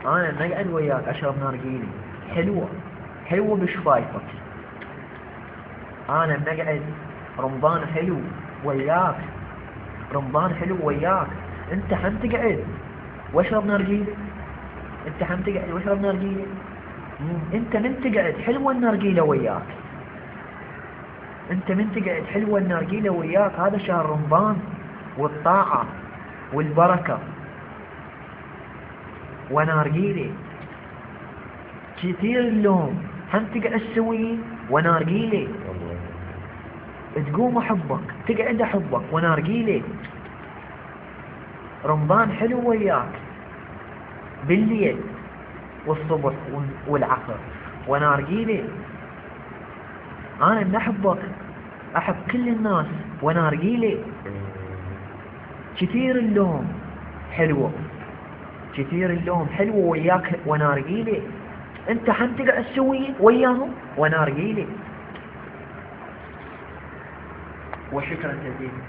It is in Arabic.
أنا نقعد وياك أشرب نارجيلي حلوة، حلوة بشفايفك. أنا نقعد رمضان حلو وياك، رمضان حلو وياك. أنت هم تقعد واشرب نارجيلي، أنت هم تقعد واشرب نارجيلي. أنت من تقعد حلوة النارجيلة وياك، أنت من تقعد حلوة النارجيلة وياك. هذا شهر رمضان والطاعة والبركة ونارجيلي كثير اللوم. هم تقعد سوي ونارجيلي، تقوم أحبك، تقعد أحبك ونارجيلي. رمضان حلو وياك بالليل والصبح والعصر ونارجيلي. أنا نحبك، أحب كل الناس ونارجيلي. كثير اللوم حلوة، كثير اللوم حلوة وياك ونارجيلي. أنت هم تقعد تسوي وياهم ونارجيلي. وشكرا جزيلا.